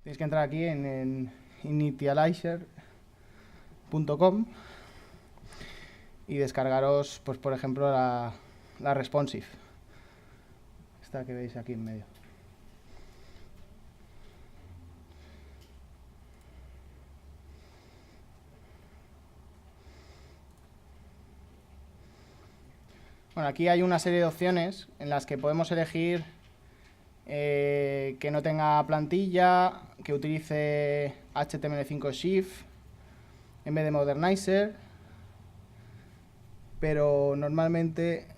Tenéis que entrar aquí en initializer.com y descargaros, pues por ejemplo, la responsive. Esta que veis aquí en medio. Bueno, aquí hay una serie de opciones en las que podemos elegir que no tenga plantilla, que utilice HTML5 Shift en vez de Modernizer, pero normalmente,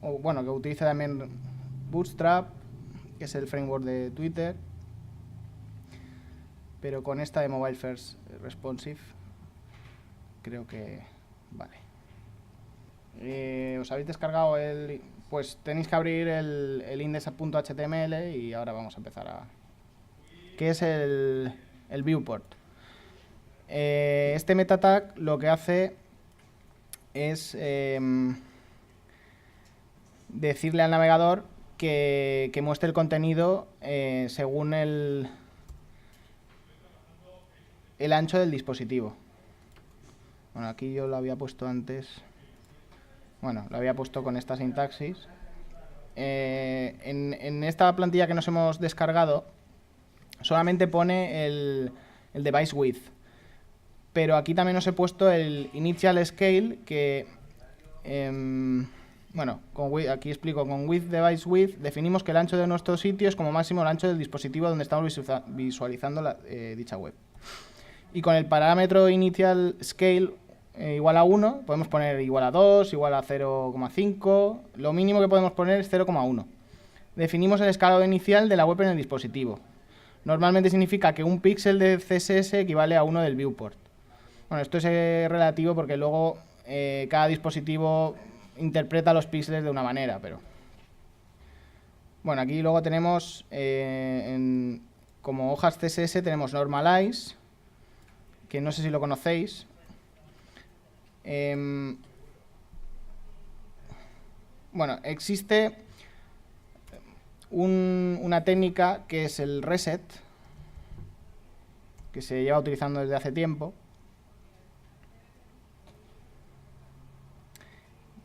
o bueno, que utilice también Bootstrap, que es el framework de Twitter, pero con esta de Mobile First Responsive creo que vale. Os habéis descargado pues tenéis que abrir el index.html y ahora vamos a empezar a... ¿Qué es el viewport? Este meta tag lo que hace es decirle al navegador que muestre el contenido según el ancho del dispositivo. Bueno, aquí yo lo había puesto antes. Bueno, lo había puesto con esta sintaxis. En esta plantilla que nos hemos descargado solamente pone el device width. Pero aquí también os he puesto el initial scale que... bueno, aquí explico, con width device width definimos que el ancho de nuestro sitio es como máximo el ancho del dispositivo donde estamos visualizando dicha web. Y con el parámetro initial scale igual a 1, podemos poner igual a 2, igual a 0,5, lo mínimo que podemos poner es 0,1. Definimos el escalado inicial de la web en el dispositivo. Normalmente significa que un píxel de CSS equivale a 1 del viewport. Bueno, esto es relativo porque luego cada dispositivo interpreta los píxeles de una manera, pero... Bueno, aquí luego tenemos, como hojas CSS, tenemos normalize, que no sé si lo conocéis. Bueno, existe una técnica que es el reset, que se lleva utilizando desde hace tiempo,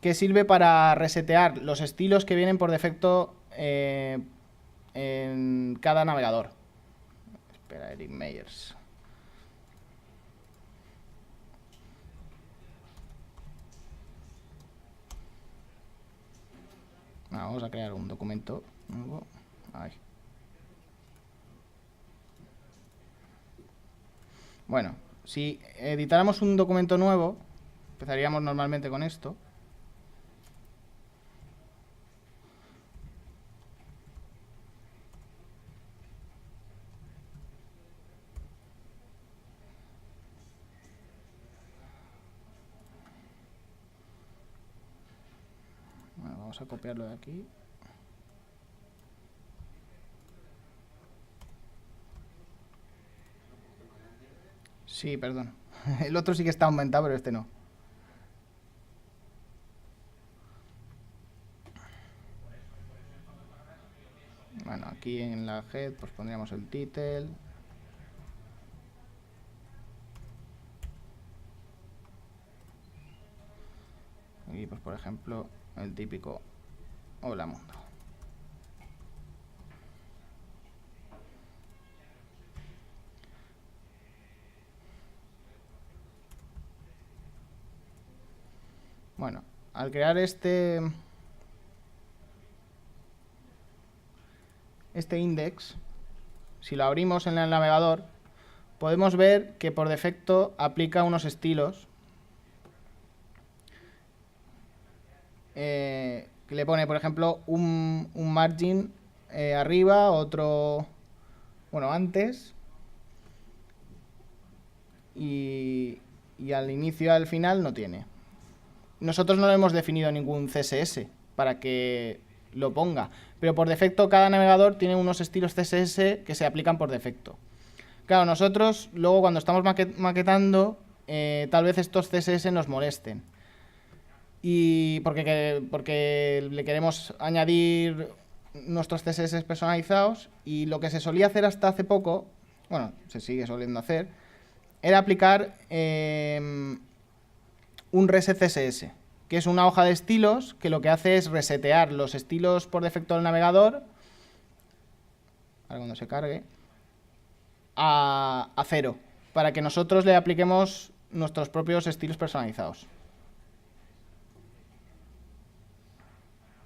que sirve para resetear los estilos que vienen por defecto en cada navegador. Espera, Eric Meyers. Vamos a crear un documento nuevo. Ahí. Bueno, si editáramos un documento nuevo, empezaríamos normalmente con esto. Bueno, vamos a copiarlo de aquí. Sí, perdón. El otro sí que está aumentado, pero este no. Bueno, aquí en la head pues pondríamos el title. Aquí pues por ejemplo el típico hola mundo. Bueno, al crear este index, si lo abrimos en el navegador, podemos ver que por defecto aplica unos estilos que le pone, por ejemplo, un margin arriba, otro, bueno, antes, y al inicio y al final no tiene. Nosotros no hemos definido ningún CSS para que lo ponga, pero por defecto cada navegador tiene unos estilos CSS que se aplican por defecto. Claro, nosotros luego cuando estamos maquetando, tal vez estos CSS nos molesten. Y porque le queremos añadir nuestros CSS personalizados, y lo que se solía hacer hasta hace poco, bueno, se sigue soliendo hacer, era aplicar un reset CSS, que es una hoja de estilos que lo que hace es resetear los estilos por defecto del navegador, ahora cuando se cargue, a 0, para que nosotros le apliquemos nuestros propios estilos personalizados.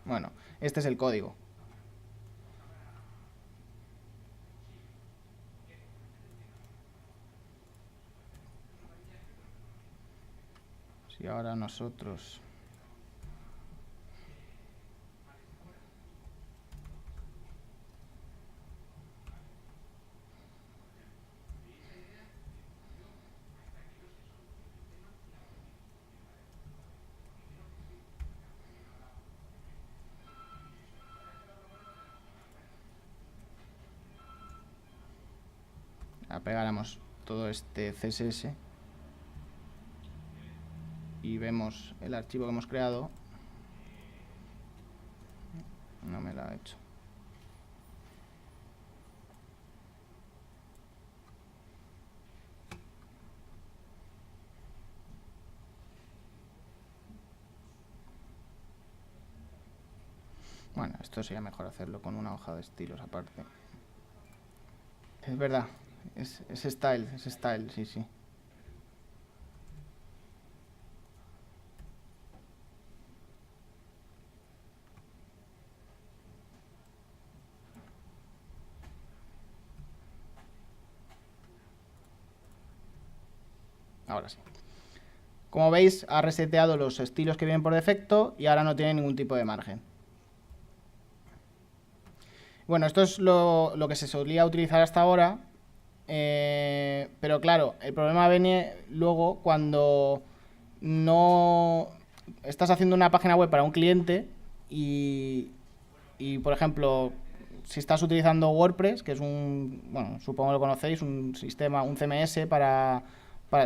Bueno, este es el código. Si ahora nosotros... pegáramos todo este CSS y vemos el archivo que hemos creado, no me lo ha hecho. Bueno, esto sería mejor hacerlo con una hoja de estilos aparte. Es verdad, es style, sí, sí. Ahora sí. Como veis, ha reseteado los estilos que vienen por defecto y ahora no tiene ningún tipo de margen. Bueno, esto es lo que se solía utilizar hasta ahora, pero claro, el problema viene luego cuando no estás haciendo una página web para un cliente y por ejemplo, si estás utilizando WordPress, que es bueno, supongo que lo conocéis, un sistema, un CMS para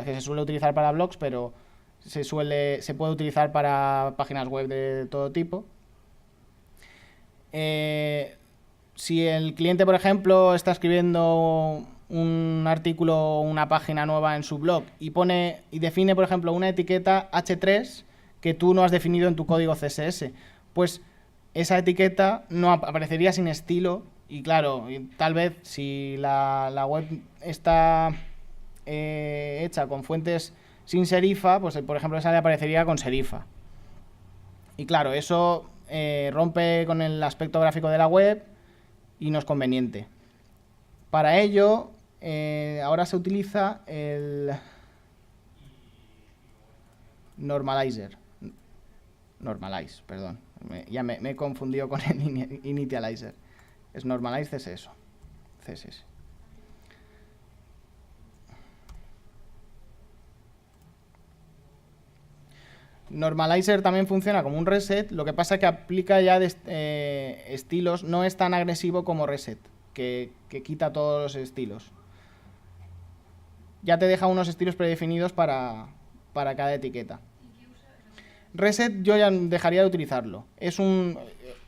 que se suele utilizar para blogs, pero se puede utilizar para páginas web de todo tipo. Si el cliente, por ejemplo, está escribiendo un artículo o una página nueva en su blog y define, por ejemplo, una etiqueta H3 que tú no has definido en tu código CSS, pues esa etiqueta no aparecería sin estilo y claro, tal vez si la web está hecha con fuentes sin serifa, pues por ejemplo esa le aparecería con serifa. Y claro, eso rompe con el aspecto gráfico de la web y no es conveniente. Para ello, ahora se utiliza el Normalize, perdón. Ya me he confundido con el Initializer. Es Normalize CSS. Normalizer también funciona como un reset, lo que pasa es que aplica ya estilos, no es tan agresivo como reset, que quita todos los estilos. Ya te deja unos estilos predefinidos para cada etiqueta. Reset yo ya dejaría de utilizarlo.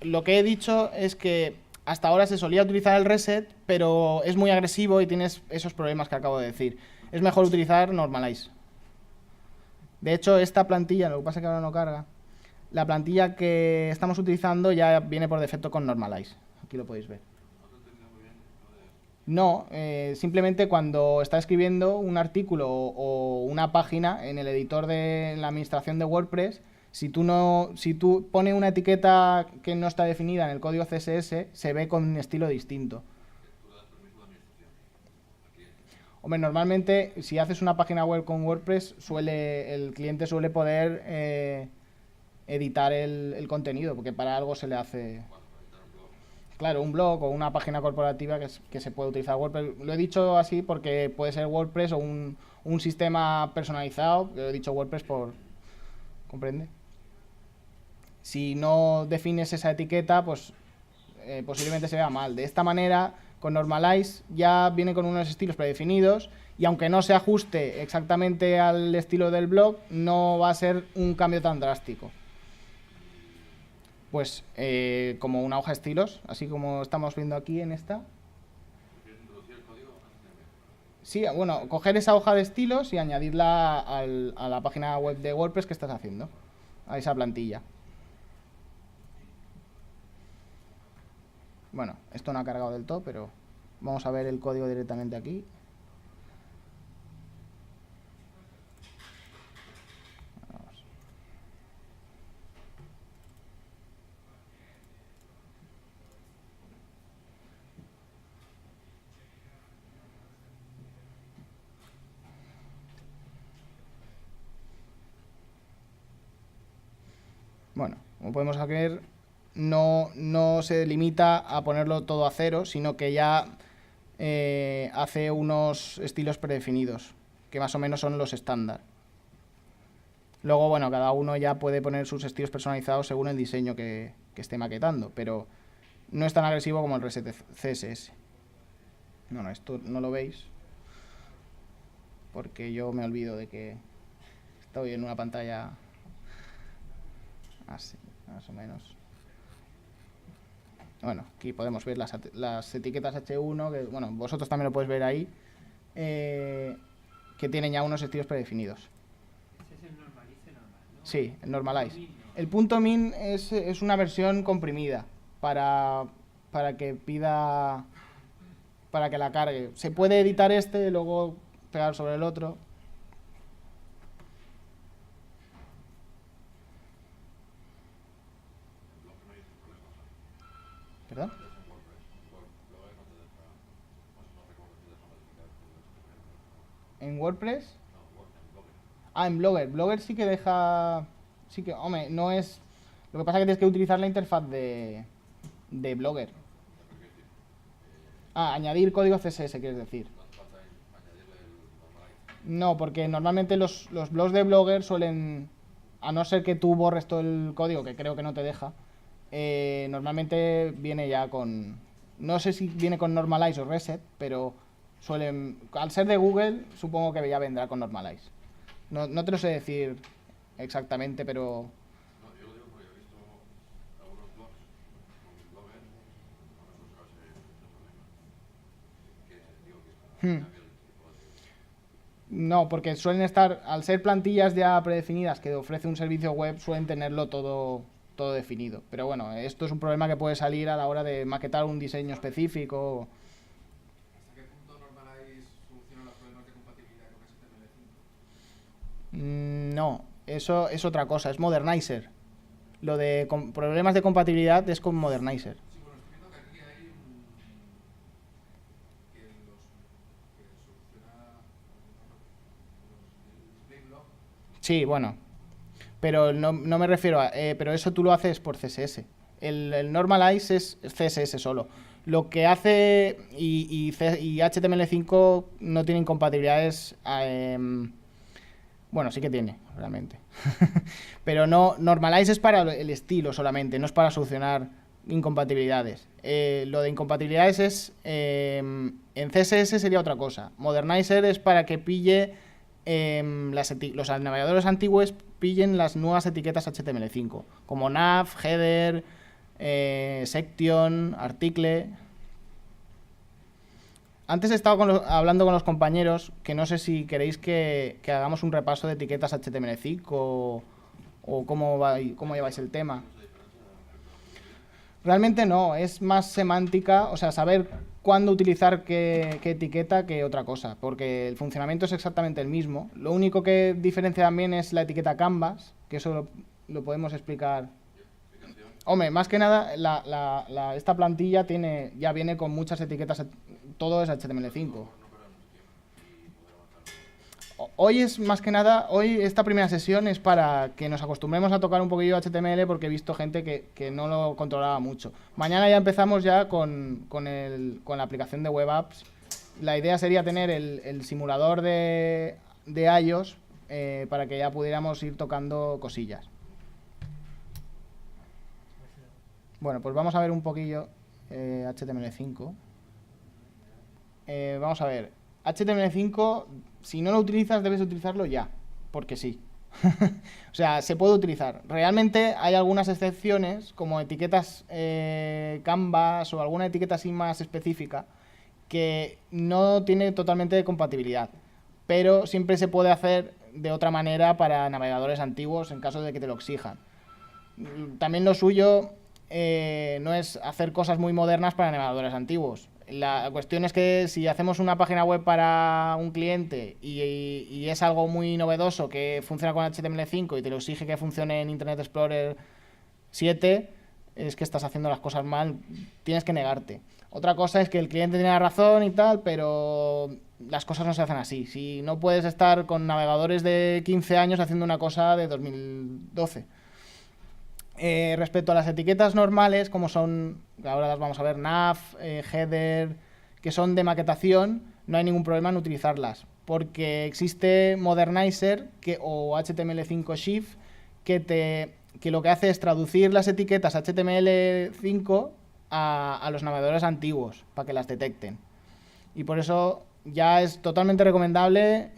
Lo que he dicho es que hasta ahora se solía utilizar el reset, pero es muy agresivo y tienes esos problemas que acabo de decir. Es mejor utilizar Normalize. De hecho, esta plantilla, lo que pasa es que ahora no carga, la plantilla que estamos utilizando ya viene por defecto con Normalize. Aquí lo podéis ver. No, simplemente cuando está escribiendo un artículo o una página en el editor de la administración de WordPress, si tú pones una etiqueta que no está definida en el código CSS, se ve con un estilo distinto. Hombre, normalmente si haces una página web con WordPress, el cliente suele poder editar el contenido, porque para algo se le hace... Claro, un blog o una página corporativa que se puede utilizar WordPress. Lo he dicho así porque puede ser WordPress o un sistema personalizado. Lo he dicho WordPress ¿comprende? Si no defines esa etiqueta, pues posiblemente se vea mal. De esta manera, con Normalize ya viene con unos estilos predefinidos y aunque no se ajuste exactamente al estilo del blog, no va a ser un cambio tan drástico. Pues como una hoja de estilos, así como estamos viendo aquí en esta. Sí, bueno, coger esa hoja de estilos y añadirla a la página web de WordPress que estás haciendo, a esa plantilla. Bueno, esto no ha cargado del todo, pero vamos a ver el código directamente aquí. Vamos. Bueno, como podemos ver, no se limita a ponerlo todo a cero, sino que ya hace unos estilos predefinidos, que más o menos son los estándar. Luego, bueno, cada uno ya puede poner sus estilos personalizados según el diseño que esté maquetando, pero no es tan agresivo como el Reset CSS. No, esto no lo veis, porque yo me olvido de que estoy en una pantalla así, más o menos. Bueno, aquí podemos ver las etiquetas H1, que bueno, vosotros también lo podéis ver ahí, que tienen ya unos estilos predefinidos. Ese es el normalize normal, ¿no? Sí, el normalize. El punto min es una versión comprimida para que pida, para que la cargue. Se puede editar este y luego pegar sobre el otro. ¿Perdón? ¿En WordPress? Ah, en Blogger. Blogger sí que deja... Sí que, hombre, no es... Lo que pasa es que tienes que utilizar la interfaz de Blogger. Ah, añadir código CSS, quieres decir. No, porque normalmente los blogs de Blogger suelen... A no ser que tú borres todo el código, que creo que no te deja, normalmente viene ya con... No sé si viene con Normalize o Reset, pero suelen... Al ser de Google, supongo que ya vendrá con Normalize. No te lo sé decir exactamente, pero... No, yo lo digo porque he visto algunos blogs con mi blogger, no me buscado ese problema. Que digo que es como cambiar el tipo de... No, porque suelen estar, al ser plantillas ya predefinidas que ofrece un servicio web, suelen tenerlo todo definido. Pero bueno, esto es un problema que puede salir a la hora de maquetar un diseño específico. ¿Hasta qué punto Normalize soluciona los problemas de compatibilidad con HTML5? No, eso es otra cosa, es Modernizer. Lo de problemas de compatibilidad es con Modernizer. Sí, bueno, estoy viendo que aquí hay un... que soluciona los display block. Sí, bueno, pero no me refiero a... pero eso tú lo haces por CSS. El Normalize es CSS solo. Lo que hace y HTML5 no tiene incompatibilidades... bueno, sí que tiene, realmente. Pero no, Normalize es para el estilo solamente, no es para solucionar incompatibilidades. Lo de incompatibilidades es... en CSS sería otra cosa. Modernizer es para que pille... los navegadores antiguos pillen las nuevas etiquetas HTML5, como nav, header, section, article. Antes he estado hablando con los compañeros, que no sé si queréis que hagamos un repaso de etiquetas HTML5 o cómo lleváis el tema. Realmente no, es más semántica, o sea, saber cuándo utilizar qué etiqueta que otra cosa, porque el funcionamiento es exactamente el mismo. Lo único que diferencia también es la etiqueta Canvas, que eso lo podemos explicar. Hombre, más que nada, esta plantilla ya viene con muchas etiquetas, todo es HTML5. Hoy es más que nada, esta primera sesión es para que nos acostumbremos a tocar un poquillo HTML, porque he visto gente que no lo controlaba mucho. Mañana ya empezamos ya con la aplicación de web apps. La idea sería tener el simulador de iOS para que ya pudiéramos ir tocando cosillas. Bueno, pues vamos a ver un poquillo HTML5. Vamos a ver. HTML5, si no lo utilizas, debes utilizarlo ya, porque sí. O sea, se puede utilizar. Realmente hay algunas excepciones, como etiquetas Canvas o alguna etiqueta así más específica, que no tiene totalmente compatibilidad, pero siempre se puede hacer de otra manera para navegadores antiguos en caso de que te lo exijan. También lo suyo no es hacer cosas muy modernas para navegadores antiguos. La cuestión es que si hacemos una página web para un cliente y es algo muy novedoso que funciona con HTML5 y te lo exige que funcione en Internet Explorer 7, es que estás haciendo las cosas mal, tienes que negarte. Otra cosa es que el cliente tiene la razón y tal, pero las cosas no se hacen así. Si no puedes estar con navegadores de 15 años haciendo una cosa de 2012. Respecto a las etiquetas normales, como son, ahora las vamos a ver, nav, header, que son de maquetación, no hay ningún problema en utilizarlas, porque existe Modernizer o HTML5 Shift que lo que hace es traducir las etiquetas HTML5 a los navegadores antiguos para que las detecten. Y por eso ya es totalmente recomendable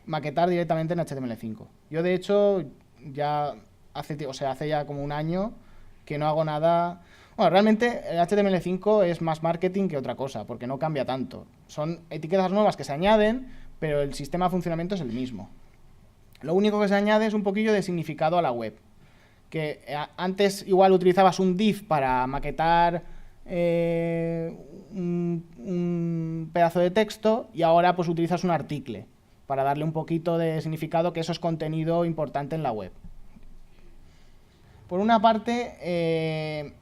maquetar directamente en HTML5. Yo, de hecho, ya hace ya como un año que no hago nada. Bueno, realmente el HTML5 es más marketing que otra cosa, porque no cambia tanto. Son etiquetas nuevas que se añaden, pero el sistema de funcionamiento es el mismo. Lo único que se añade es un poquillo de significado a la web. Que antes igual utilizabas un div para maquetar un pedazo de texto y ahora pues utilizas un article para darle un poquito de significado, que eso es contenido importante en la web. Por una parte,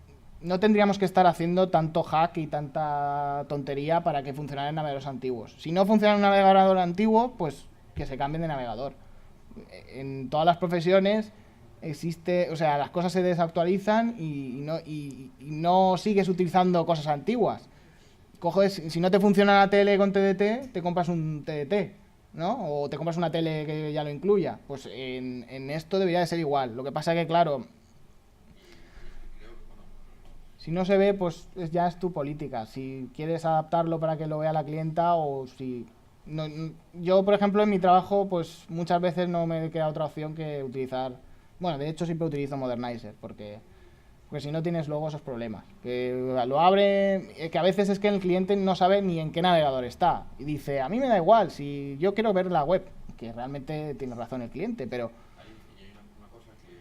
no tendríamos que estar haciendo tanto hack y tanta tontería para que funcionara en navegadores antiguos. Si no funciona en un navegador antiguo, pues que se cambien de navegador. En todas las profesiones existe, o sea, las cosas se desactualizan y no sigues utilizando cosas antiguas. Si no te funciona la tele con TDT, te compras un TDT, ¿no? O te compras una tele que ya lo incluya. Pues en esto debería de ser igual. Lo que pasa es que, claro, si no se ve, pues ya es tu política. Si quieres adaptarlo para que lo vea la clienta o si... No, yo, por ejemplo, en mi trabajo, pues muchas veces no me queda otra opción que utilizar... Bueno, de hecho siempre utilizo Modernizer, porque si no tienes luego esos problemas. Que lo abre, que a veces es que el cliente no sabe ni en qué navegador está. Y dice, a mí me da igual, si yo quiero ver la web. Que realmente tiene razón el cliente, pero... Hay una cosa que...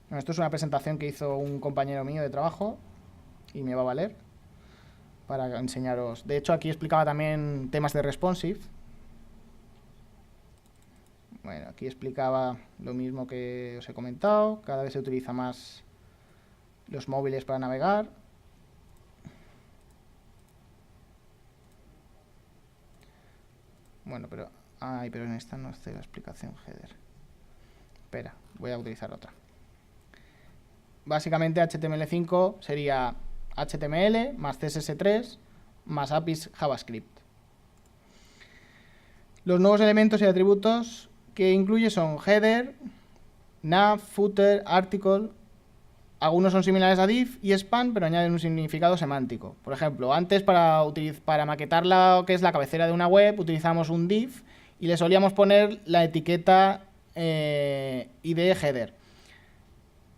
Bueno, esto es una presentación que hizo un compañero mío de trabajo y me va a valer para enseñaros. De hecho, aquí explicaba también temas de responsive. Bueno, aquí explicaba lo mismo que os he comentado. Cada vez se utiliza más los móviles para navegar. Bueno, pero en esta no hace la explicación header. Espera, voy a utilizar otra. Básicamente HTML5 sería HTML más CSS3 más APIs JavaScript. Los nuevos elementos y atributos que incluye son header, nav, footer, article. Algunos son similares a div y span, pero añaden un significado semántico. Por ejemplo, antes para maquetar lo que es la cabecera de una web utilizamos un div y le solíamos poner la etiqueta ID header.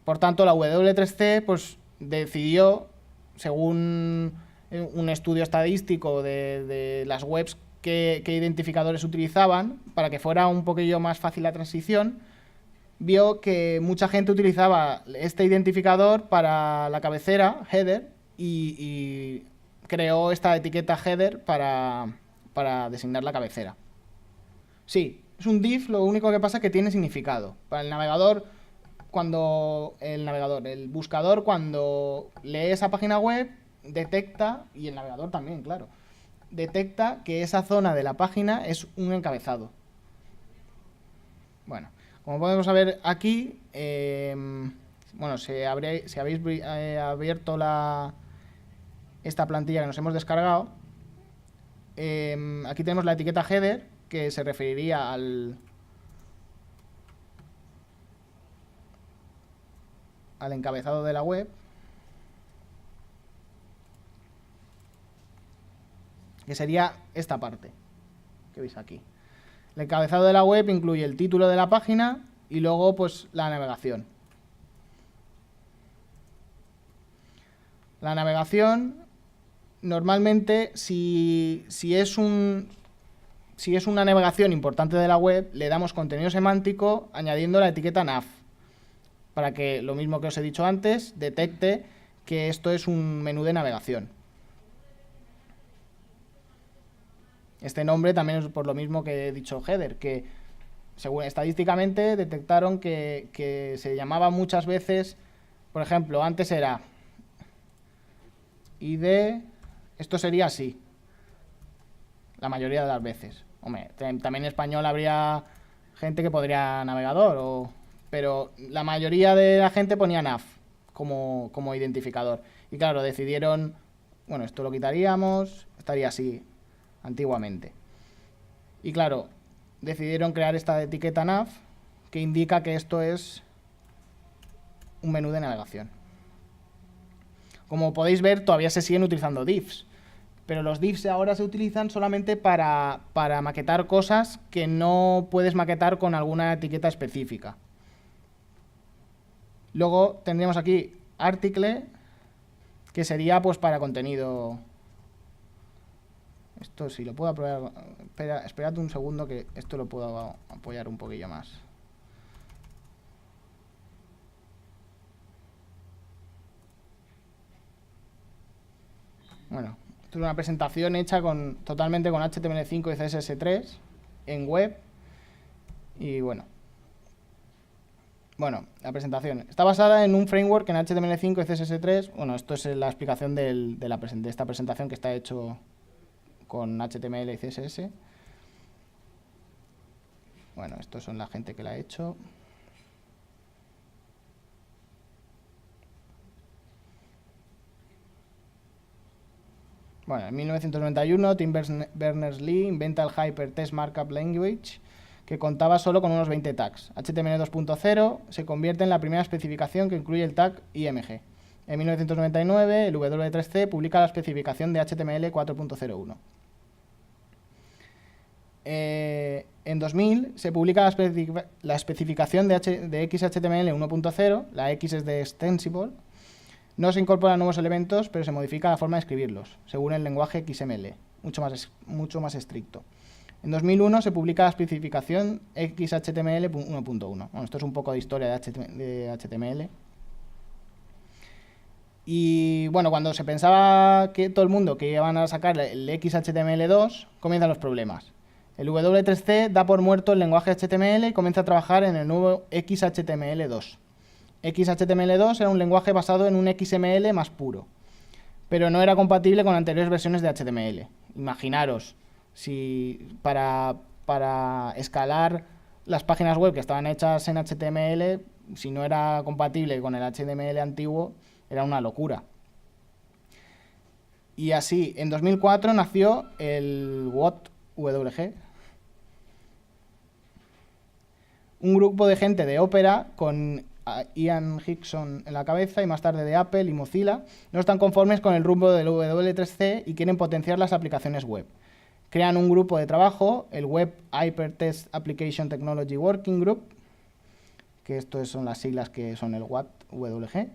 Por tanto, la W3C pues decidió, según un estudio estadístico de las webs qué identificadores utilizaban, para que fuera un poquillo más fácil la transición, vio que mucha gente utilizaba este identificador para la cabecera, header, y creó esta etiqueta header para designar la cabecera. Sí, es un div, lo único que pasa es que tiene significado. Para el navegador, el buscador, cuando lee esa página web, detecta, y el navegador también, claro, detecta que esa zona de la página es un encabezado. Bueno, como podemos ver aquí, bueno, si habéis abierto esta plantilla que nos hemos descargado, aquí tenemos la etiqueta header, que se referiría al encabezado de la web, que sería esta parte que veis aquí. El encabezado de la web incluye el título de la página y luego pues la navegación. La navegación normalmente, si es una navegación importante de la web, le damos contenido semántico añadiendo la etiqueta nav, para que, lo mismo que os he dicho antes, detecte que esto es un menú de navegación. Este nombre también es por lo mismo que he dicho header, que según estadísticamente detectaron que se llamaba muchas veces, por ejemplo, antes era id, esto sería así, la mayoría de las veces. Hombre, también en español habría gente que podría navegador, pero la mayoría de la gente ponía nav como identificador. Y claro, decidieron, bueno, esto lo quitaríamos, estaría así antiguamente. Y claro, decidieron crear esta etiqueta nav que indica que esto es un menú de navegación. Como podéis ver, todavía se siguen utilizando divs, pero los divs ahora se utilizan solamente para maquetar cosas que no puedes maquetar con alguna etiqueta específica. Luego tendríamos aquí article, que sería pues para contenido. Esto si lo puedo apoyar. Esperad un segundo que esto lo puedo apoyar un poquillo más. Bueno, esto es una presentación hecha totalmente con HTML5 y CSS3 en web. Y bueno, la presentación está basada en un framework en HTML5 y CSS3. Bueno, esto es la explicación de esta presentación que está hecho con HTML y CSS. Bueno, estos son la gente que la ha hecho. Bueno, en 1991 Tim Berners-Lee inventa el Hypertext Markup Language, que contaba solo con unos 20 tags. HTML 2.0 se convierte en la primera especificación que incluye el tag IMG. En 1999 el W3C publica la especificación de HTML 4.01. En 2000 se publica la especificación de XHTML 1.0, la X es de Extensible. No se incorporan nuevos elementos, pero se modifica la forma de escribirlos, según el lenguaje XML, mucho más estricto. En 2001 se publica la especificación XHTML 1.1. Bueno, esto es un poco de historia de HTML. Y bueno, cuando se pensaba que todo el mundo que iban a sacar el XHTML2, comienzan los problemas. El W3C da por muerto el lenguaje HTML y comienza a trabajar en el nuevo XHTML2. XHTML2 era un lenguaje basado en un XML más puro, pero no era compatible con anteriores versiones de HTML. Imaginaros, si para escalar las páginas web que estaban hechas en HTML, si no era compatible con el HTML antiguo, era una locura. Y así, en 2004 nació el WOT-WG, un grupo de gente de Opera con Ian Hickson en la cabeza y más tarde de Apple y Mozilla, no están conformes con el rumbo del W3C y quieren potenciar las aplicaciones web. Crean un grupo de trabajo, el Web Hypertext Application Technology Working Group, que esto son las siglas que son el WAT-WG.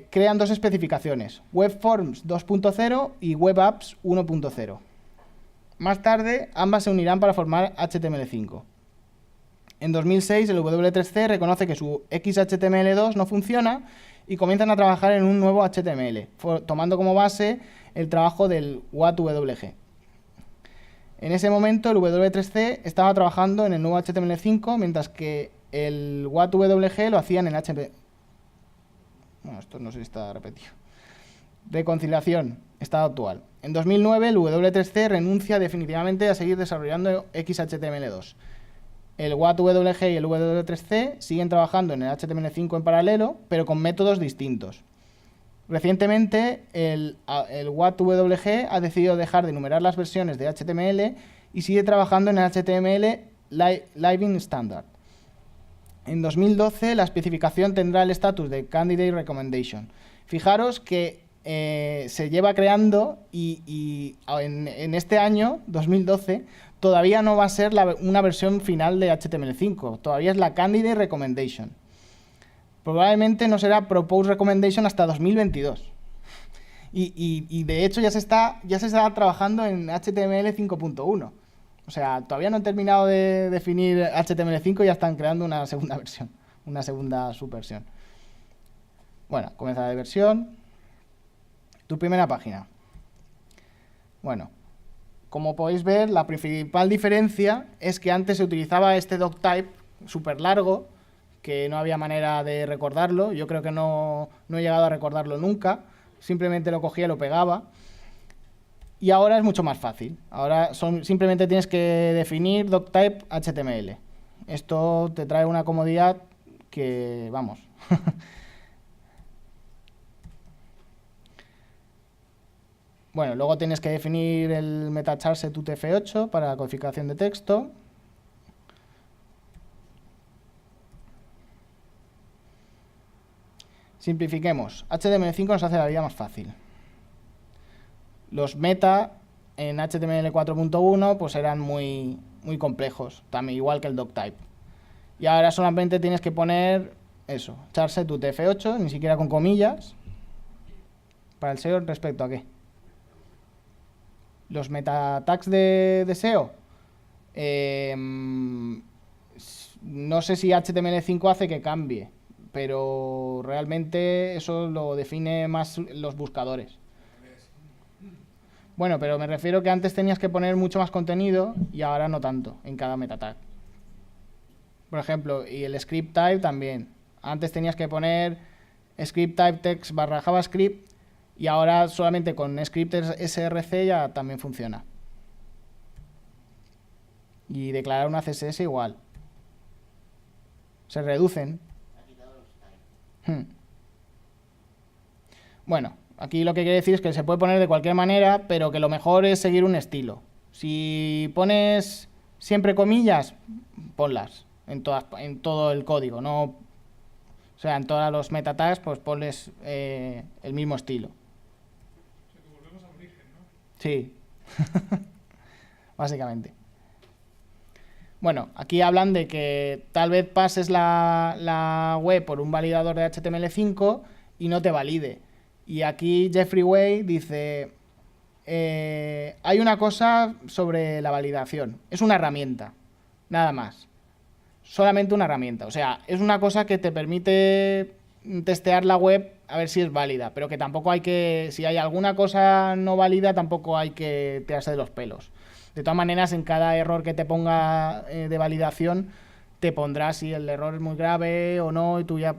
Crean dos especificaciones, Web Forms 2.0 y Web Apps 1.0. Más tarde, ambas se unirán para formar HTML5. En 2006, el W3C reconoce que su XHTML2 no funciona y comienzan a trabajar en un nuevo HTML, tomando como base el trabajo del WAT-WG. En ese momento, el W3C estaba trabajando en el nuevo HTML5, mientras que el WAT-WG lo hacían en HTML. Bueno, esto no sé si está repetido. Reconciliación, estado actual. En 2009, el W3C renuncia definitivamente a seguir desarrollando XHTML2. El WAT-WG y el W3C siguen trabajando en el HTML5 en paralelo, pero con métodos distintos. Recientemente, el WAT-WG ha decidido dejar de enumerar las versiones de HTML y sigue trabajando en el HTML Living Standard. En 2012, la especificación tendrá el estatus de Candidate Recommendation. Fijaros que se lleva creando y en este año, 2012, todavía no va a ser una versión final de HTML5. Todavía es la Candidate Recommendation. Probablemente no será Proposed Recommendation hasta 2022. Y de hecho ya se está trabajando en HTML 5.1. O sea, todavía no han terminado de definir HTML5 y ya están creando una segunda versión, una segunda subversión. Bueno, comienza la versión. Tu primera página. Bueno, como podéis ver, la principal diferencia es que antes se utilizaba este doctype súper largo, que no había manera de recordarlo. Yo creo que no he llegado a recordarlo nunca. Simplemente lo cogía y lo pegaba. Y ahora es mucho más fácil. Ahora simplemente tienes que definir doctype HTML. Esto te trae una comodidad que, vamos. Bueno, luego tienes que definir el metacharset UTF-8 para la codificación de texto. Simplifiquemos. HTML5 nos hace la vida más fácil. Los meta en HTML 4.1 pues eran muy complejos, también igual que el doctype. Y ahora solamente tienes que poner eso, charset UTF-8, ni siquiera con comillas. ¿Para el SEO respecto a qué? Los meta tags de SEO. No sé si HTML5 hace que cambie, pero realmente eso lo define más los buscadores. Bueno, pero me refiero que antes tenías que poner mucho más contenido y ahora no tanto en cada meta tag. Por ejemplo, y el script type también. Antes tenías que poner script type text / JavaScript y ahora solamente con script src ya también funciona. Y declarar una CSS igual. Se reducen. Bueno, aquí lo que quiere decir es que se puede poner de cualquier manera, pero que lo mejor es seguir un estilo. Si pones siempre comillas, ponlas en todo el código, no, o sea, en todos los meta tags, pues ponles el mismo estilo. O sea, que volvemos al origen, ¿no? Sí, básicamente. Bueno, aquí hablan de que tal vez pases la web por un validador de HTML5 y no te valide. Y aquí Jeffrey Way dice, hay una cosa sobre la validación. Es una herramienta, nada más. Solamente una herramienta. O sea, es una cosa que te permite testear la web a ver si es válida. Pero que tampoco hay que, si hay alguna cosa no válida, tampoco hay que tirarse de los pelos. De todas maneras, en cada error que te ponga de validación, te pondrá si el error es muy grave o no, y tú ya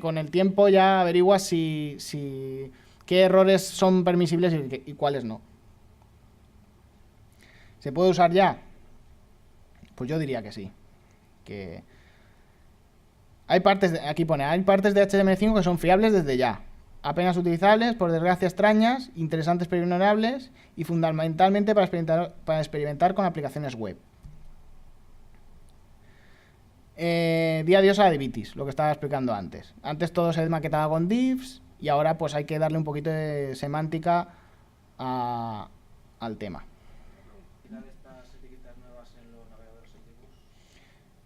con el tiempo ya averiguas qué errores son permisibles y cuáles no. ¿Se puede usar ya? Pues yo diría que sí. Que hay partes, aquí pone, hay partes de HTML5 que son fiables desde ya. Apenas utilizables, por desgracia extrañas, interesantes pero ignorables y fundamentalmente para experimentar con aplicaciones web. Di adiós a la divitis, lo que estaba explicando antes. Antes todo se maquetaba con divs y ahora pues hay que darle un poquito de semántica al tema. ¿Estas etiquetas nuevas en los navegadores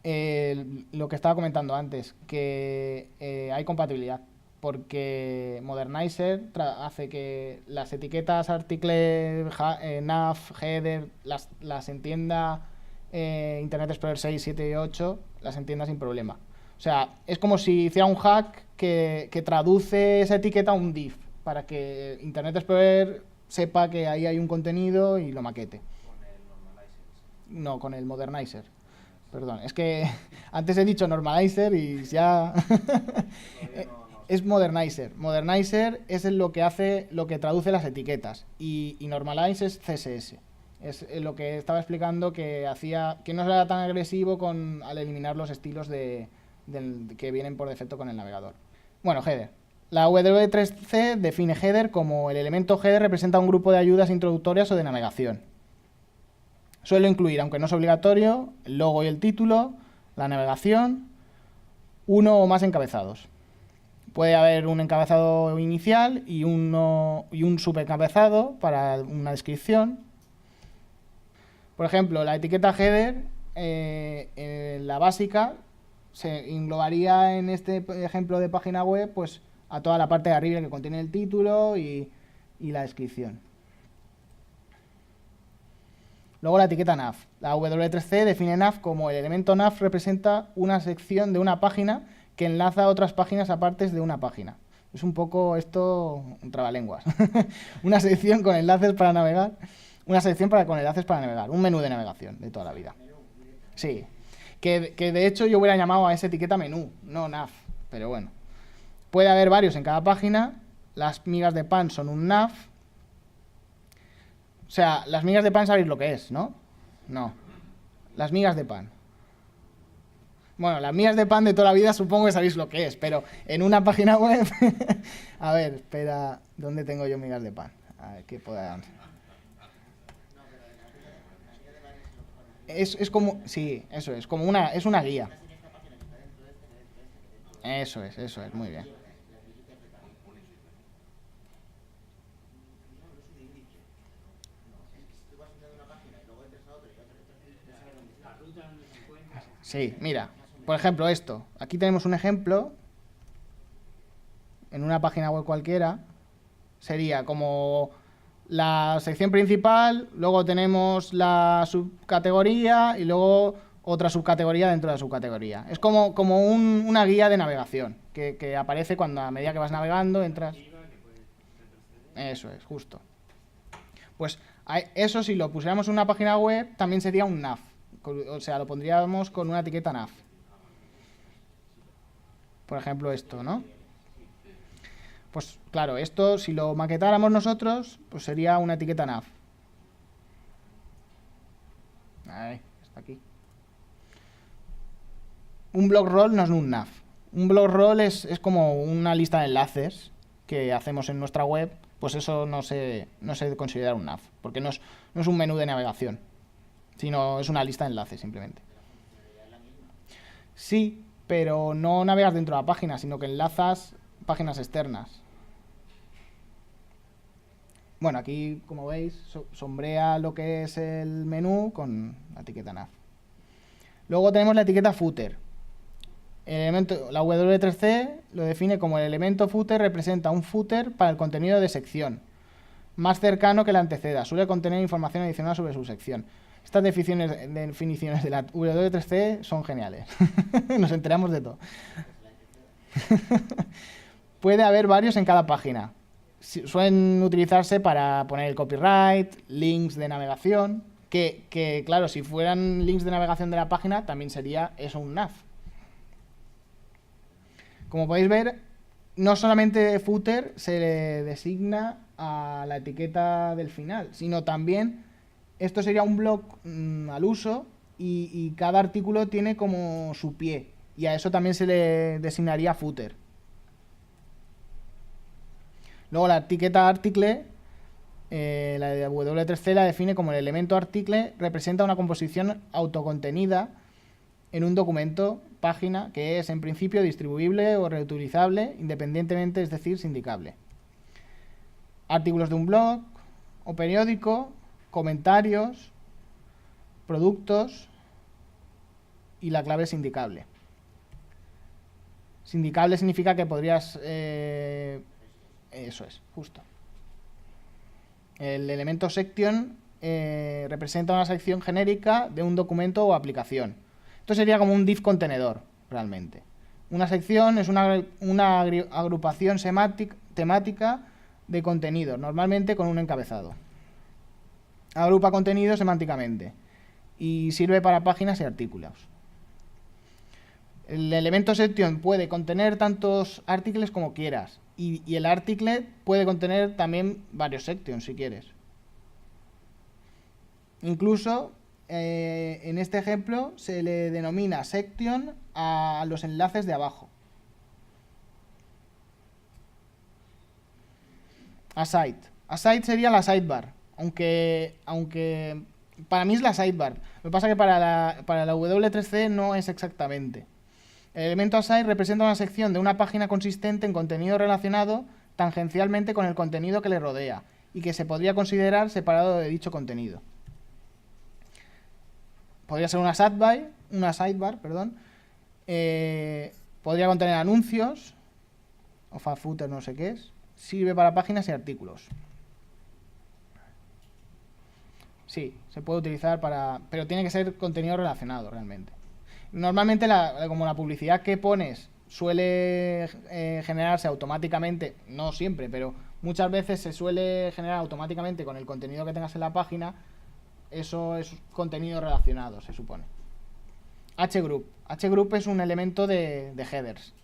antiguos? Lo que estaba comentando antes, que hay compatibilidad, porque Modernizer hace que las etiquetas article, nav, header, las entienda Internet Explorer 6, 7 y 8, las entienda sin problema. O sea, es como si hiciera un hack que traduce esa etiqueta a un div, para que Internet Explorer sepa que ahí hay un contenido y lo maquete. Con el normalizer. No, con el Modernizer. Perdón, es que antes he dicho Normalizer y ya... Es Modernizer. Modernizer es lo que hace, lo que traduce las etiquetas. Y Normalize es CSS. Es lo que estaba explicando que hacía que no era tan agresivo al eliminar los estilos que vienen por defecto con el navegador. Bueno, header. La W3C define header como el elemento header representa un grupo de ayudas introductorias o de navegación. Suele incluir, aunque no es obligatorio, el logo y el título, la navegación, uno o más encabezados. Puede haber un encabezado inicial y un subencabezado para una descripción. Por ejemplo, la etiqueta header, la básica, se englobaría en este ejemplo de página web, pues a toda la parte de arriba que contiene el título y la descripción. Luego la etiqueta nav. La W3C define nav como el elemento nav representa una sección de una página que enlaza a otras páginas aparte de una página. Es un poco esto un trabalenguas. Una sección con enlaces para navegar. Una sección con enlaces para navegar. Un menú de navegación de toda la vida. Sí. Que de hecho yo hubiera llamado a esa etiqueta menú, no nav. Pero bueno. Puede haber varios en cada página. Las migas de pan son un nav. O sea, las migas de pan sabéis lo que es, ¿no? No. Las migas de pan. Bueno, las migas de pan de toda la vida supongo que sabéis lo que es, pero en una página web... A ver, espera, ¿dónde tengo yo migas de pan? A ver, ¿qué pueda... Es como... Sí, eso es, como una... Es una guía. Eso es, muy bien. Sí, mira, por ejemplo esto. Aquí tenemos un ejemplo en una página web cualquiera. Sería como la sección principal, luego tenemos la subcategoría y luego otra subcategoría dentro de la subcategoría. Es como una guía de navegación que aparece cuando a medida que vas navegando entras. Eso es, justo. Pues eso si lo pusiéramos en una página web también sería un nav. O sea, lo pondríamos con una etiqueta nav. Por ejemplo esto, ¿no? Pues claro, esto si lo maquetáramos nosotros, pues sería una etiqueta nav. Ahí, está aquí. Un blog roll no es un nav. Un blog roll es como una lista de enlaces que hacemos en nuestra web. Pues eso no se considera un nav, porque no es un menú de navegación, sino es una lista de enlaces simplemente. Sí, pero no navegas dentro de la página, sino que enlazas páginas externas. Bueno, aquí, como veis, sombrea lo que es el menú con la etiqueta nav. Luego tenemos la etiqueta footer. La W3C lo define como el elemento footer representa un footer para el contenido de sección, más cercano que la anteceda. Suele contener información adicional sobre su sección. Estas definiciones de la W3C son geniales. Nos enteramos de todo. Puede haber varios en cada página. Suelen utilizarse para poner el copyright, links de navegación, que claro, si fueran links de navegación de la página, también sería eso un nav. Como podéis ver, no solamente footer se le designa a la etiqueta del final, sino también esto sería un blog al uso y cada artículo tiene como su pie y a eso también se le designaría footer. Luego la etiqueta article, la de W3C la define como el elemento article representa una composición autocontenida en un documento, página, que es en principio distribuible o reutilizable independientemente, es decir, sindicable. Artículos de un blog o periódico, comentarios, productos y la clave sindicable. Sindicable significa que podrías... eso es, justo. El elemento section representa una sección genérica de un documento o aplicación. Esto sería como un div contenedor, realmente. Una sección es una agrupación temática de contenidos, normalmente con un encabezado. Agrupa contenidos semánticamente y sirve para páginas y artículos. El elemento section puede contener tantos artículos como quieras y el article puede contener también varios sections si quieres. Incluso en este ejemplo se le denomina section a los enlaces de abajo. Aside sería la sidebar, aunque para mí es la sidebar. Lo que pasa es que para la W3C no es exactamente. El elemento aside representa una sección de una página consistente en contenido relacionado tangencialmente con el contenido que le rodea y que se podría considerar separado de dicho contenido. Podría ser una sidebar, podría contener anuncios of a footer no sé qué es. Sirve para páginas y artículos. Sí, se puede utilizar para... pero tiene que ser contenido relacionado realmente. Normalmente como la publicidad que pones suele generarse automáticamente, no siempre, pero muchas veces se suele generar automáticamente con el contenido que tengas en la página, eso es contenido relacionado, se supone. H-Group. H-Group es un elemento de headers,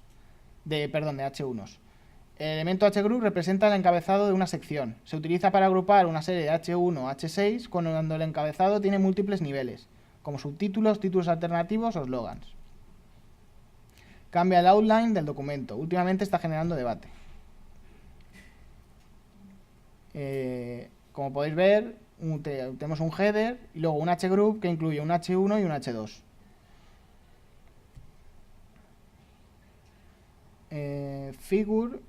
de H1s. El elemento H-Group representa el encabezado de una sección. Se utiliza para agrupar una serie de H1 o H6 cuando el encabezado tiene múltiples niveles, como subtítulos, títulos alternativos o slogans. Cambia el outline del documento. Últimamente está generando debate. Como podéis ver, tenemos un header y luego un H-Group que incluye un H1 y un H2. Figure,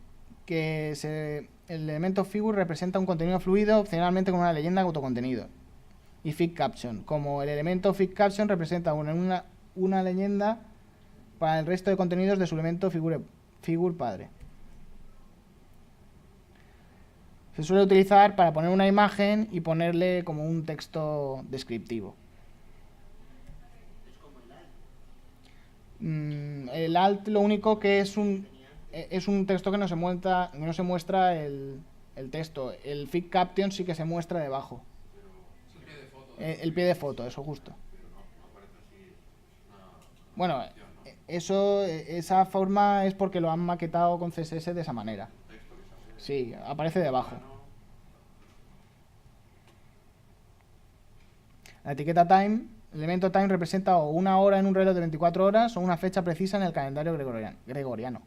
el elemento figure representa un contenido fluido, opcionalmente con una leyenda autocontenido. Y fig caption, como el elemento fig caption representa una leyenda para el resto de contenidos de su elemento figure padre. Se suele utilizar para poner una imagen y ponerle como un texto descriptivo. El alt lo único que es un texto que no se muestra el texto. El fig caption sí que se muestra debajo. El pie de foto, eso justo. Bueno, esa forma es porque lo han maquetado con CSS de esa manera. Sí, aparece debajo. La etiqueta time, el elemento time representa o una hora en un reloj de 24 horas o una fecha precisa en el calendario gregoriano.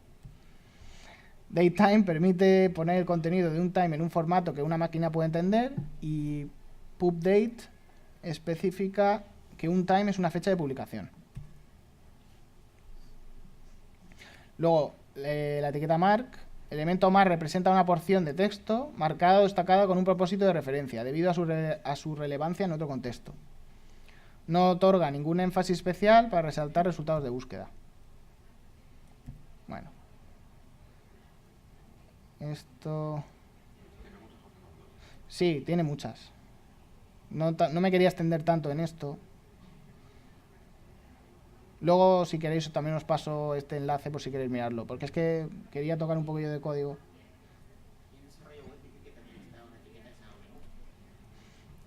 Datetime permite poner el contenido de un time en un formato que una máquina puede entender, y pubdate especifica que un time es una fecha de publicación. Luego, la etiqueta mark. El elemento mark representa una porción de texto marcada o destacada con un propósito de referencia, debido a su relevancia en otro contexto. No otorga ningún énfasis especial para resaltar resultados de búsqueda. Bueno. Esto... sí, tiene muchas. No me quería extender tanto en esto. Luego, si queréis, también os paso este enlace por si queréis mirarlo, porque es que quería tocar un poquillo de código.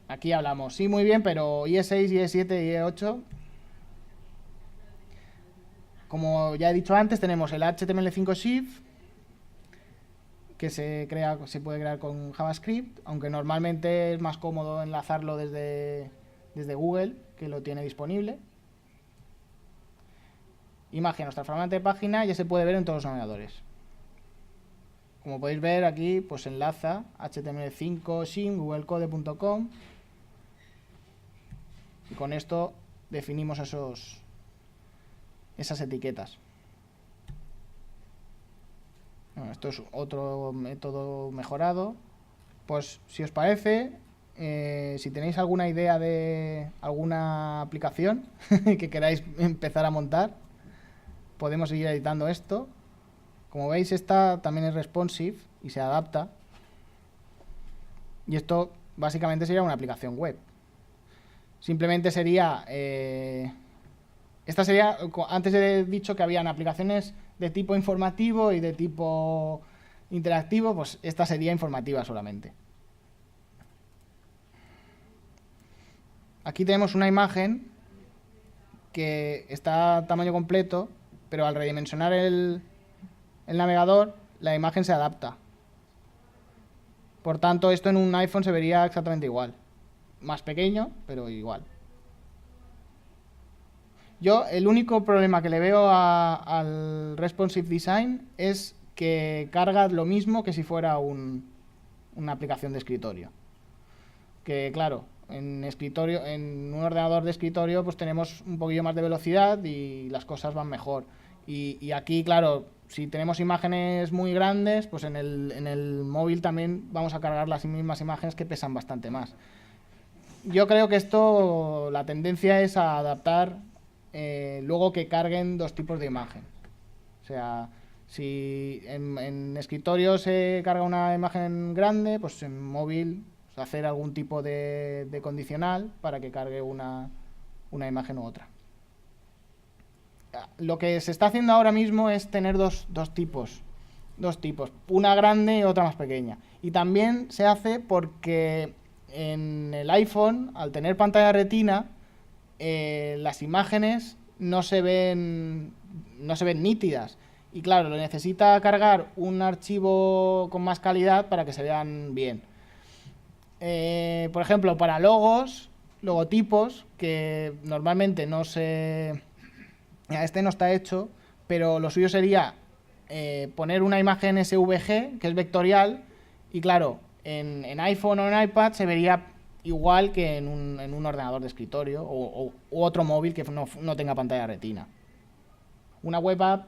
Aquí hablamos, sí, muy bien, pero IE6, IE7 y IE8, como ya he dicho antes, tenemos el HTML5 Shift, que se puede crear con JavaScript, aunque normalmente es más cómodo enlazarlo desde Google, que lo tiene disponible. Imagen, nuestra fragmento de página ya se puede ver en todos los navegadores. Como podéis ver aquí, pues enlaza HTML5 shim googlecode.com, y con esto definimos esas etiquetas. Bueno, esto es otro método mejorado. Pues si os parece, si tenéis alguna idea de alguna aplicación que queráis empezar a montar, podemos seguir editando esto. Como veis, esta también es responsive y se adapta. Y esto básicamente sería una aplicación web. Simplemente sería... esta sería... Antes he dicho que habían aplicaciones de tipo informativo y de tipo interactivo, pues esta sería informativa solamente. Aquí tenemos una imagen que está a tamaño completo, pero al redimensionar el navegador, la imagen se adapta. Por tanto, esto en un iPhone se vería exactamente igual. Más pequeño, pero igual. Yo, el único problema que le veo al Responsive Design es que carga lo mismo que si fuera una aplicación de escritorio. Que, claro, en un ordenador de escritorio, pues tenemos un poquillo más de velocidad y las cosas van mejor. Y aquí, claro, si tenemos imágenes muy grandes, pues en el móvil también vamos a cargar las mismas imágenes que pesan bastante más. Yo creo que esto, la tendencia es a adaptar luego que carguen dos tipos de imagen. O sea, Si en escritorio se carga una imagen grande, pues en móvil hacer algún tipo de condicional para que cargue una imagen u otra. Lo que se está haciendo ahora mismo es tener dos tipos, una grande y otra más pequeña. Y también se hace porque en el iPhone, al tener pantalla retina, las imágenes no se ven nítidas. Y claro, necesita cargar un archivo con más calidad para que se vean bien. Por ejemplo, para logotipos, que normalmente no se... Este no está hecho, pero lo suyo sería poner una imagen SVG, que es vectorial, y claro, en iPhone o en iPad se vería igual que en un ordenador de escritorio u otro móvil que no tenga pantalla retina. Una web app,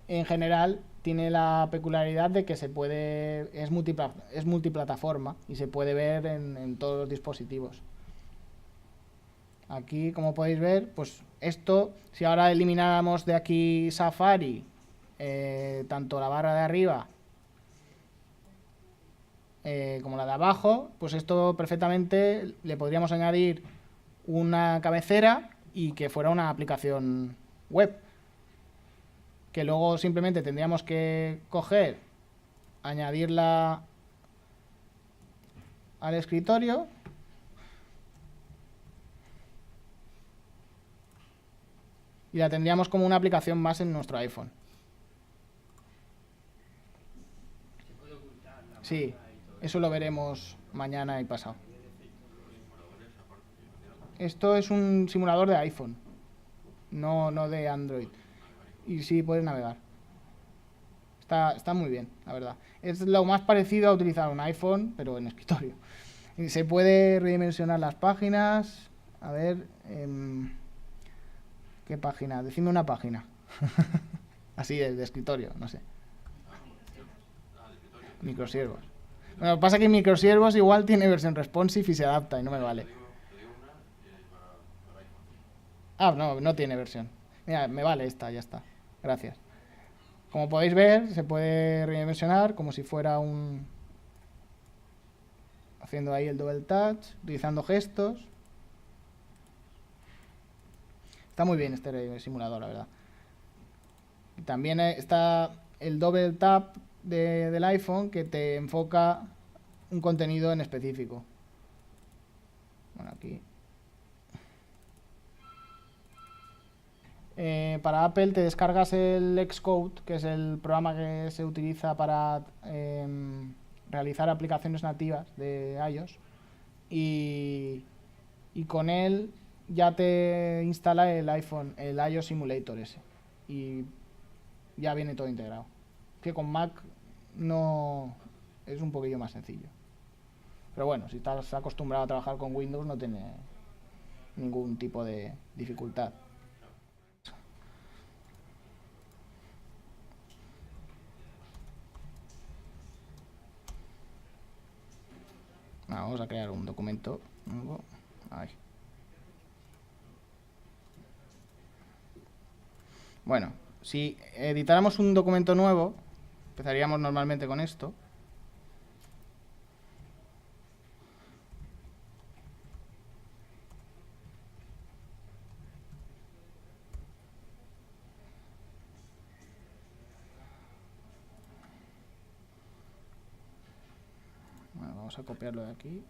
en general, tiene la peculiaridad de que es multiplataforma y se puede ver en todos los dispositivos. Aquí, como podéis ver, pues esto, si ahora elimináramos de aquí Safari, tanto la barra de arriba como la de abajo, pues esto perfectamente le podríamos añadir una cabecera y que fuera una aplicación web, que luego simplemente tendríamos que coger, añadirla al escritorio y la tendríamos como una aplicación más en nuestro iPhone. Se puede ocultar la Sí, marca y todo. eso lo veremos mañana y pasado. Esto es un simulador de iPhone, no de Android. Y sí, puedes navegar. Está muy bien, la verdad. Es lo más parecido a utilizar un iPhone, pero en escritorio. Y se puede redimensionar las páginas. A ver... ¿qué página? Decidme una página. Así, de escritorio, no sé. Microsiervos. Bueno, lo que pasa es que Microsiervos igual tiene versión responsive y se adapta y no me vale. Te digo una para iPhone. Ah, no tiene versión. Mira, me vale esta, ya está. Gracias. Como podéis ver, se puede redimensionar como si fuera haciendo ahí el double touch, utilizando gestos. Está muy bien este simulador, la verdad. Y también está el double tap del iPhone que te enfoca un contenido en específico. Bueno, aquí. Para Apple te descargas el Xcode, que es el programa que se utiliza para realizar aplicaciones nativas de iOS. Y con él ya te instala el iOS Simulator ese. Y ya viene todo integrado. Que con Mac no es un poquillo más sencillo. Pero bueno, si estás acostumbrado a trabajar con Windows no tiene ningún tipo de dificultad. Vamos a crear un documento nuevo. Ahí. Bueno, si editáramos un documento nuevo, empezaríamos normalmente con esto. Bueno, vamos a copiarlo de aquí.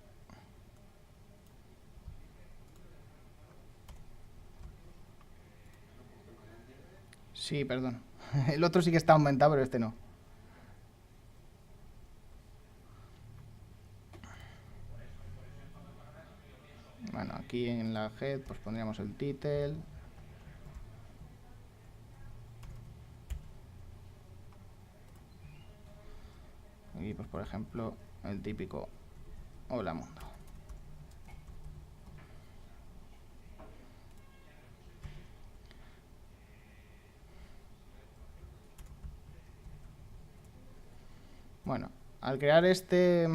Sí, perdón. El otro sí que está aumentado, pero este no. Bueno, aquí en la head pues pondríamos el title. Y pues por ejemplo el típico Hola Mundo. Bueno, al crear este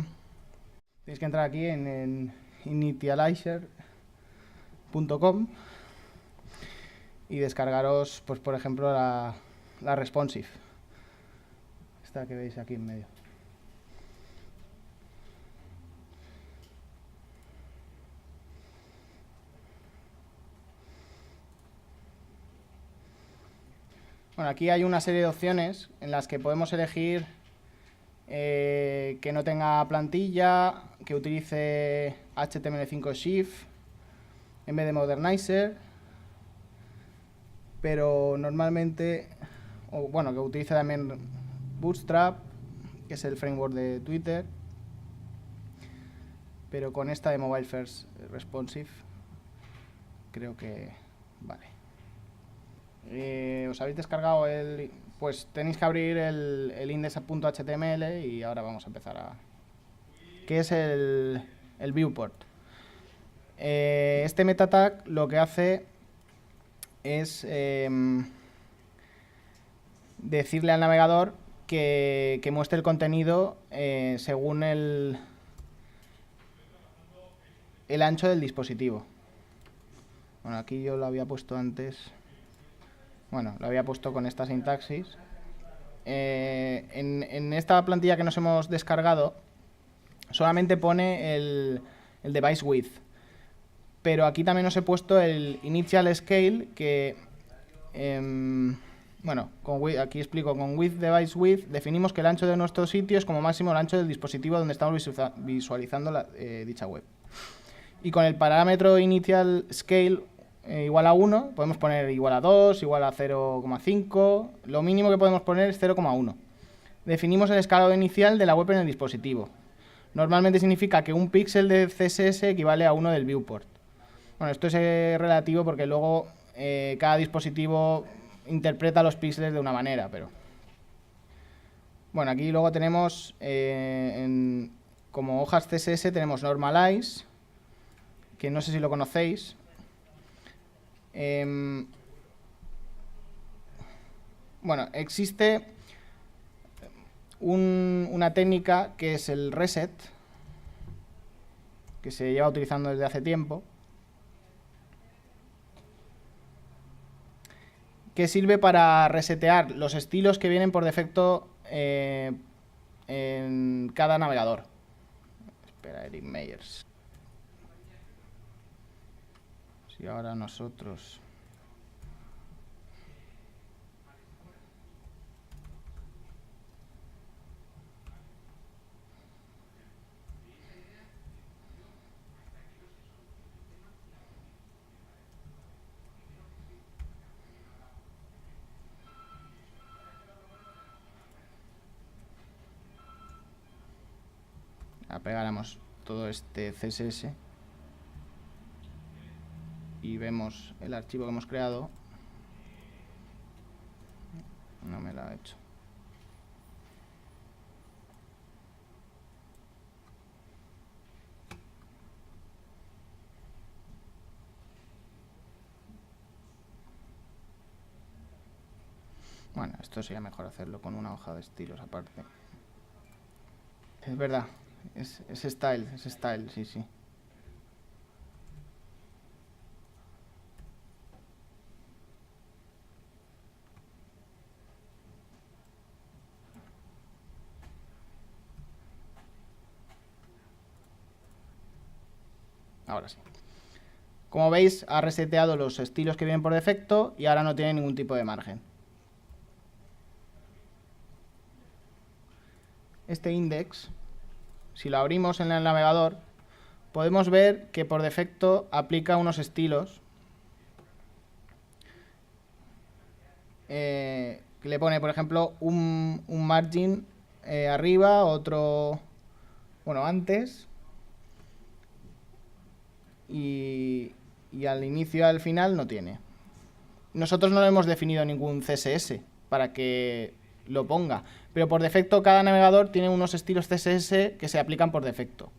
tenéis que entrar aquí en initializer.com y descargaros, pues por ejemplo, la responsive. esta que veis aquí en medio. Bueno, aquí hay una serie de opciones en las que podemos elegir que no tenga plantilla, que utilice HTML5 Shift en vez de Modernizer, pero normalmente, o bueno, que utilice también Bootstrap, que es el framework de Twitter, pero con esta de Mobile First Responsive creo que vale. Os habéis descargado pues tenéis que abrir el index.html y ahora vamos a empezar a... ¿Qué es el viewport? Este meta tag lo que hace es decirle al navegador que muestre el contenido según el ancho del dispositivo. Bueno, aquí yo lo había puesto antes... Bueno, lo había puesto con esta sintaxis. En esta plantilla que nos hemos descargado, solamente pone el device width. Pero aquí también os he puesto el initial scale, que, bueno, aquí explico, con with device width definimos que el ancho de nuestro sitio es como máximo el ancho del dispositivo donde estamos visualizando dicha web. Y con el parámetro initial scale igual a 1, podemos poner igual a 2, igual a 0,5, lo mínimo que podemos poner es 0,1. Definimos el escalado inicial de la web en el dispositivo. Normalmente significa que un píxel de CSS equivale a 1 del viewport. Bueno, esto es relativo porque luego cada dispositivo interpreta los píxeles de una manera, pero... Bueno, aquí luego tenemos, como hojas CSS, tenemos normalize, que no sé si lo conocéis. Bueno, existe una técnica que es el reset, que se lleva utilizando desde hace tiempo, que sirve para resetear los estilos que vienen por defecto en cada navegador. Espera, Eric Meyers. Si ahora nosotros... Pegáramos todo este CSS y vemos el archivo que hemos creado. No me lo ha hecho. Bueno, esto sería mejor hacerlo con una hoja de estilos aparte. Es verdad. Es style, sí, sí. Ahora sí. Como veis, ha reseteado los estilos que vienen por defecto y ahora no tiene ningún tipo de margen. Este index, si lo abrimos en el navegador, podemos ver que por defecto aplica unos estilos que le pone, por ejemplo, un margin arriba, otro, bueno, antes, y al inicio y al final no tiene. Nosotros no le hemos definido ningún CSS para que lo ponga, pero por defecto cada navegador tiene unos estilos CSS que se aplican por defecto.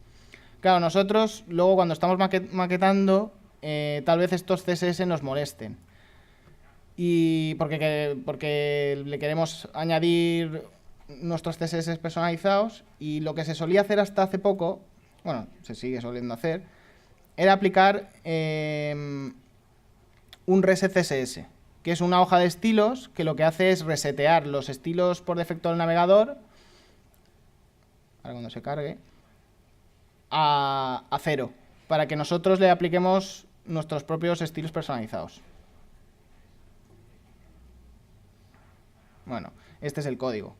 Claro, nosotros luego cuando estamos maquetando tal vez estos CSS nos molesten y porque le queremos añadir nuestros CSS personalizados, y lo que se solía hacer hasta hace poco, bueno, se sigue soliendo hacer, era aplicar un reset CSS. que es una hoja de estilos que lo que hace es resetear los estilos por defecto del navegador, ahora cuando se cargue, a 0, para que nosotros le apliquemos nuestros propios estilos personalizados. Bueno, este es el código.